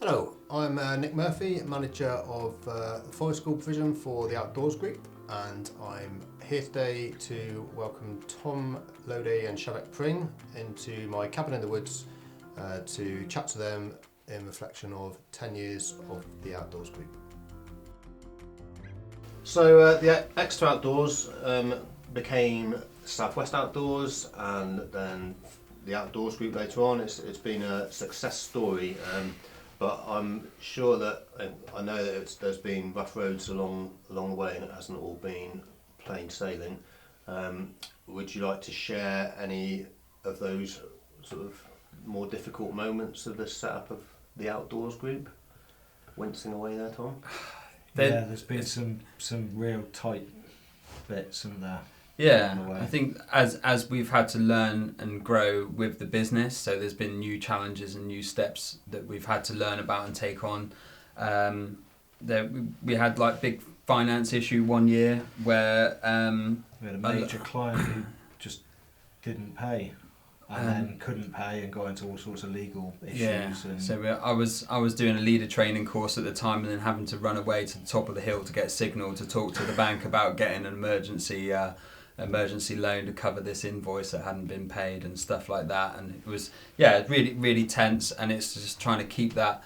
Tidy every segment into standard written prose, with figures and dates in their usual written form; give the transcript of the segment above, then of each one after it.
Hello, I'm Nick Murphy, manager of the Forest School provision for the Outdoors Group, and I'm here today to welcome Tom, Lowday and Shevek Pring into my cabin in the woods to chat to them in reflection of 10 years of the Outdoors Group. So the Exeter Outdoors became Southwest Outdoors and then the Outdoors Group later on. It's been a success story. But I'm sure that I know that there's been rough roads along the way, and it hasn't all been plain sailing. Would you like to share any of those sort of more difficult moments of the setup of the Outdoors Group? Wincing away there, Tom. There's been some real tight bits in there. Yeah, I think as we've had to learn and grow with the business, so there's been new challenges and new steps that we've had to learn about and take on. We had like big finance issue one year where we had a major client who just didn't pay and then couldn't pay and got into all sorts of legal issues. Yeah, and so I was doing a leader training course at the time and then having to run away to the top of the hill to get signal to talk to the bank about getting an emergency loan to cover this invoice that hadn't been paid and stuff like that, and it was really tense, and it's just trying to keep that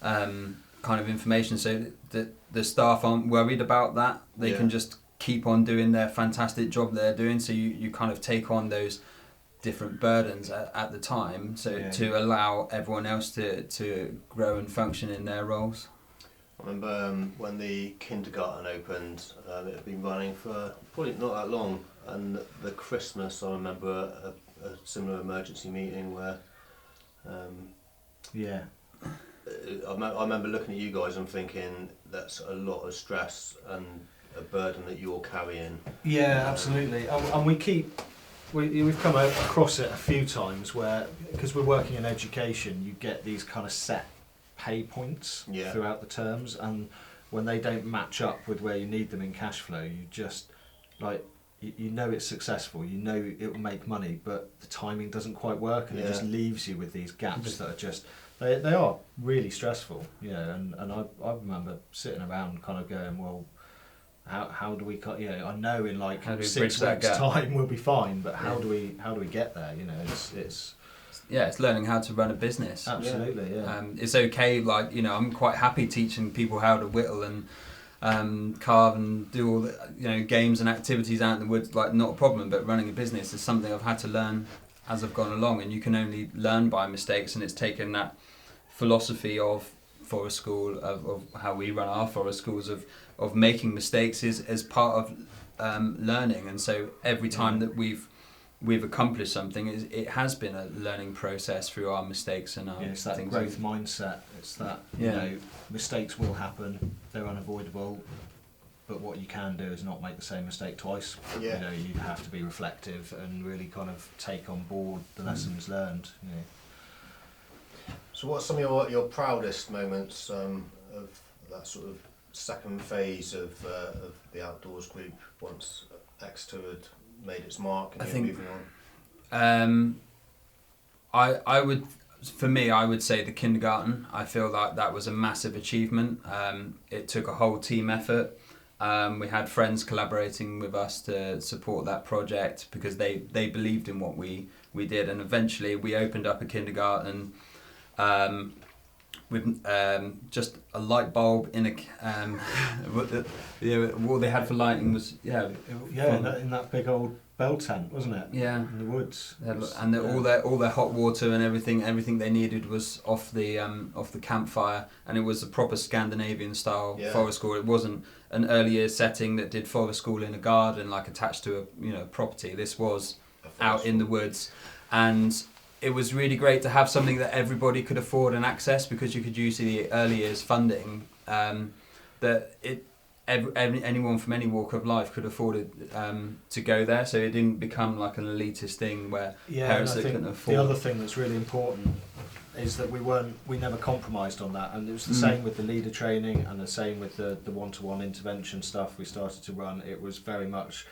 kind of information so that the staff aren't worried about that. They can just keep on doing their fantastic job they're doing, so you kind of take on those different burdens at the time to allow everyone else to grow and function in their roles. I remember when the kindergarten opened, it had been running for probably not that long, and the Christmas I remember a similar emergency meeting where I remember looking at you guys and thinking that's a lot of stress and a burden that you're carrying. Yeah, absolutely. And we've come across it a few times where, because we're working in education, you get these kind of set pay points throughout the terms, and when they don't match up with where you need them in cash flow, you just you know it's successful, you know it will make money, but the timing doesn't quite work, and it just leaves you with these gaps that are just they are really stressful, and I remember sitting around kind of going, well, how do we cut? I know in like 6 weeks time we'll be fine, but how do we get there? It's learning how to run a business. Absolutely, yeah. It's okay, I'm quite happy teaching people how to whittle and carve and do all the games and activities out in the woods, not a problem. But running a business is something I've had to learn as I've gone along, and you can only learn by mistakes. And it's taken that philosophy of forest school, of how we run our forest schools, of making mistakes as part of learning. And so every time that we've accomplished something, it has been a learning process through our mistakes and our it's that things. Growth mindset. It's that mistakes will happen, they're unavoidable, but what you can do is not make the same mistake twice. You have to be reflective and really kind of take on board the lessons learned. So what's some of your proudest moments of that sort of second phase of the Outdoors Group once Exeter had made its mark and you're moving on? I would say the kindergarten. I feel like that was a massive achievement. It took a whole team effort. We had friends collaborating with us to support that project because they believed in what we did, and eventually we opened up a kindergarten with just a light bulb in all they had for lighting was in that big old bell tent, wasn't it? Yeah, in the woods. And all their hot water and everything they needed was off the campfire, and it was a proper Scandinavian style forest school. It wasn't an earlier setting that did forest school in a garden attached to a property. This was out in the woods, and it was really great to have something that everybody could afford and access, because you could use the early years funding anyone from any walk of life could afford it to go there, so it didn't become like an elitist thing where parents that couldn't afford. The other thing that's really important is that we never compromised on that, and it was the same with the leader training and the same with the one-to-one intervention stuff we started to run. It was very much,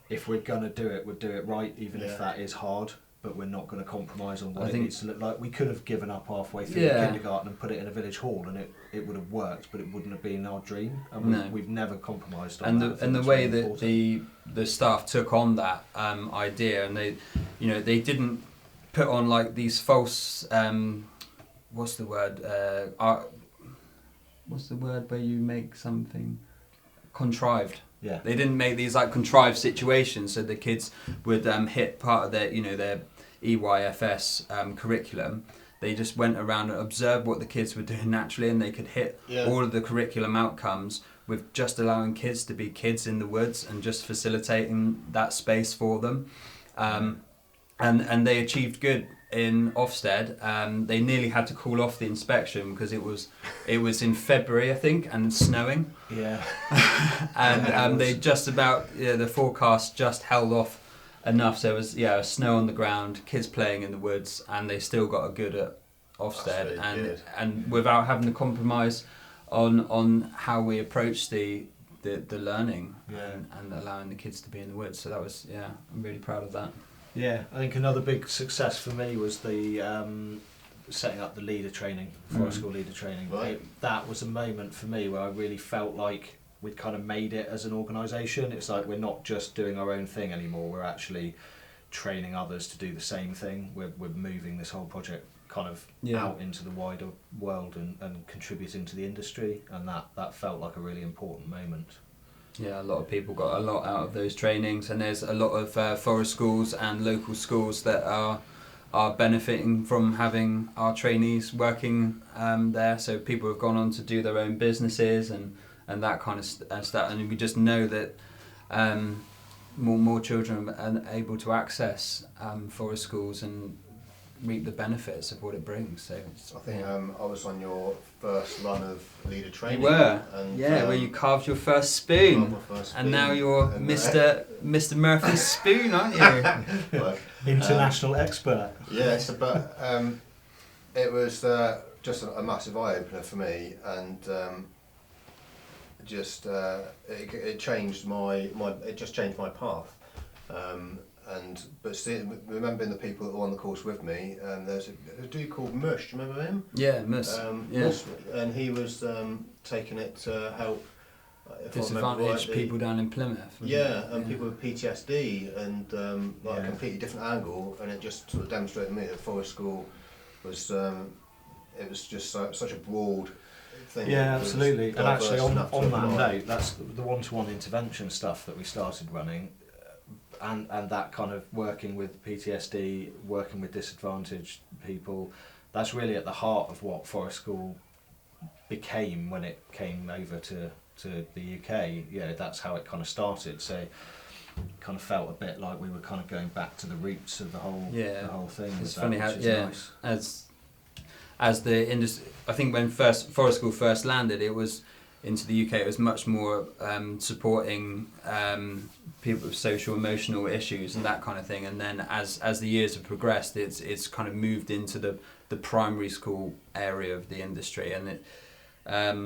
if we're going to do it, we'd do it right, even if that is hard. but we're not going to compromise on what it needs to look like. We could have given up halfway through the kindergarten and put it in a village hall, and it would have worked, but it wouldn't have been our dream. And we've never compromised on that. And the way that the staff took on that idea, and they didn't put on like these false what's the word where you make something contrived. Yeah. They didn't make these like contrived situations so the kids would hit part of their their EYFS curriculum. They just went around and observed what the kids were doing naturally, and they could hit all of the curriculum outcomes with just allowing kids to be kids in the woods and just facilitating that space for them. And they achieved good in Ofsted. They nearly had to call off the inspection because it was in February, I think, and snowing. Yeah. And they just about the forecast just held off enough, so it was snow on the ground, kids playing in the woods, and they still got a good at Ofsted, and without having to compromise on how we approach the learning and allowing the kids to be in the woods. So that was I'm really proud of that. Yeah, I think another big success for me was the setting up the leader training, forest school leader training. Right. That was a moment for me where I really felt like we'd kind of made it as an organisation. It's like we're not just doing our own thing anymore, we're actually training others to do the same thing. We're moving this whole project kind of out into the wider world and contributing to the industry, and that felt like a really important moment. Yeah, a lot of people got a lot out of those trainings, and there's a lot of forest schools and local schools that are benefiting from having our trainees working there. So people have gone on to do their own businesses and that kind of stuff, and we just know that more children are able to access forest schools and reap the benefits of what it brings. So I think I was on your first run of leader training. You were, and, where you carved your first spoon, and now you're Mr. Murphy's spoon, aren't you? Well, international expert. Yes, but it was just a massive eye opener for me, and it changed my path. But remembering the people that were on the course with me, there's a dude called Mush. Do you remember him? Yeah, Mush. Mush, and he was taking it to help disadvantaged people down in Plymouth. People with PTSD and a completely different angle, and it just sort of demonstrated to me that forest school was it was just such a broad thing. Yeah, absolutely. And actually, on that note, that's the one-to-one intervention stuff that we started running. And that kind of working with PTSD, working with disadvantaged people, that's really at the heart of what Forest School became when it came over to the UK. Yeah, that's how it kind of started. So it kind of felt a bit like we were kind of going back to the roots of the whole thing. It's funny how nice. as the industry, I think when Forest School first landed, it was into the UK. It was much more supporting people with social emotional issues and that kind of thing, and then as the years have progressed, it's kind of moved into the primary school area of the industry, and it I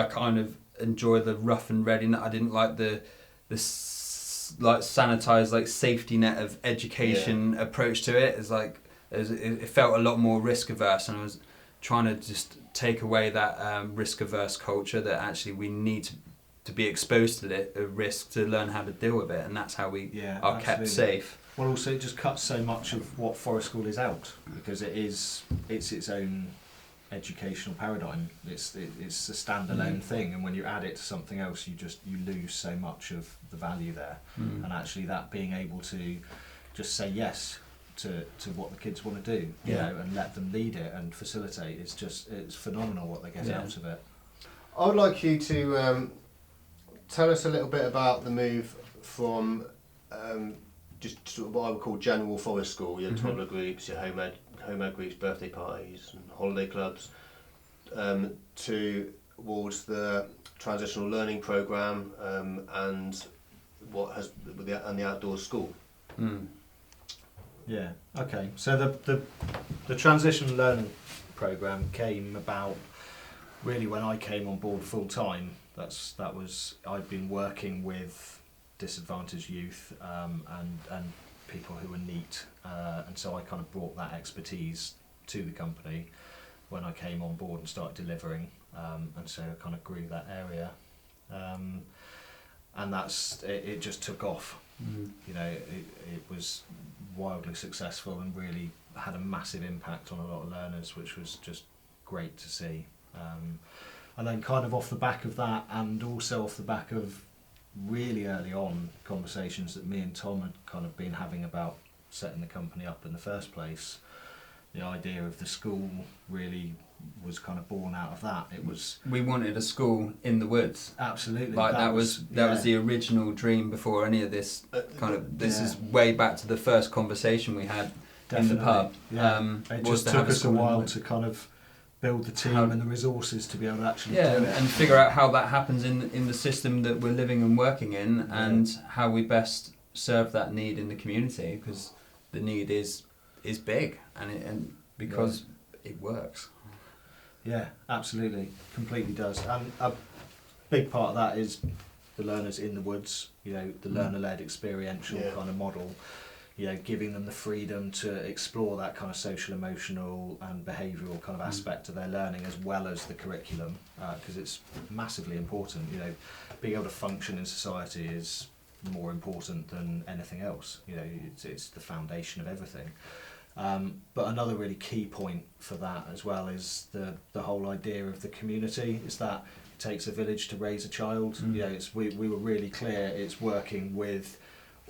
kind of enjoy the rough and ready. I didn't like the sanitized like safety net of education approach to it. It's like it felt a lot more risk averse, and I was trying to just take away that risk averse culture, that actually we need to be exposed to the risk to learn how to deal with it, and that's how we are kept safe. Well, also it just cuts so much of what Forest School is out, because it's its own educational paradigm. It's a standalone thing, and when you add it to something else, you lose so much of the value there. And actually, that being able to just say yes to what the kids want to do, you know, and let them lead it and facilitate, it's phenomenal what they get out of it. I would like you to tell us a little bit about the move from just sort of what I would call general forest school, your toddler groups, your home ed groups, birthday parties and holiday clubs, towards the transitional learning programme and the outdoor school. Yeah. Okay. So the transition learning programme came about really when I came on board full time. I'd been working with disadvantaged youth and people who were neat, and so I kind of brought that expertise to the company when I came on board and started delivering, and so I kind of grew that area, and it just took off. You know, it was wildly successful and really had a massive impact on a lot of learners, which was just great to see. And then kind of off the back of that, and also off the back of really early on conversations that me and Tom had kind of been having about setting the company up in the first place, the idea of the school really was kind of born out of that. We wanted a school in the woods. Absolutely. Like that was the original dream before any of this this is way back to the first conversation we had. Definitely. In the pub. Yeah. It just took us a while to kind of build the team and the resources to be able to actually do it. And figure out how that happens in the system that we're living and working in, and how we best serve that need in the community, because the need is big, and because it works. Yeah, absolutely, completely does. And a big part of that is the learners in the woods, you know, the learner-led experiential kind of model, you know, giving them the freedom to explore that kind of social, emotional and behavioural kind of aspect of their learning, as well as the curriculum, because it's massively important. You know, being able to function in society is more important than anything else. You know, it's the foundation of everything. But another really key point for that as well is the whole idea of the community, is that it takes a village to raise a child. You know, we were really clear, it's working with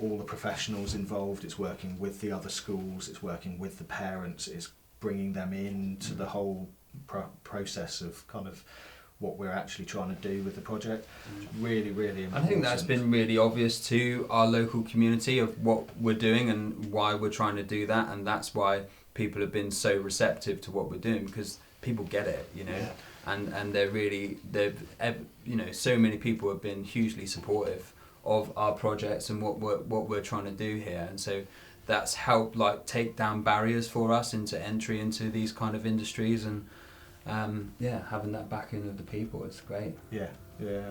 all the professionals involved, it's working with the other schools, it's working with the parents, it's bringing them into the whole process of kind of what we're actually trying to do with the project. Really, really important. I think that's been really obvious to our local community of what we're doing and why we're trying to do that, and that's why people have been so receptive to what we're doing, because people get it, you know, and so many people have been hugely supportive of our projects and what we're trying to do here, and so that's helped like take down barriers for us into entry into these kind of industries, and having that backing of the people, it's great. Yeah,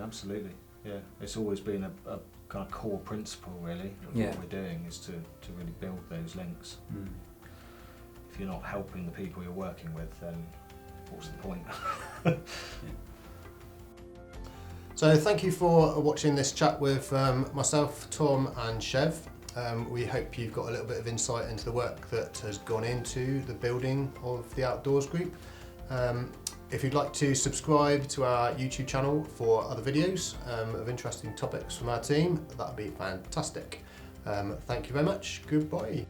absolutely. Yeah, it's always been a kind of core principle really of what we're doing, is to really build those links. If you're not helping the people you're working with, then what's the point? So thank you for watching this chat with myself, Tom and Shev. We hope you've got a little bit of insight into the work that has gone into the building of the Outdoors Group. If you'd like to subscribe to our YouTube channel for other videos of interesting topics from our team, that would be fantastic. Thank you very much. Goodbye.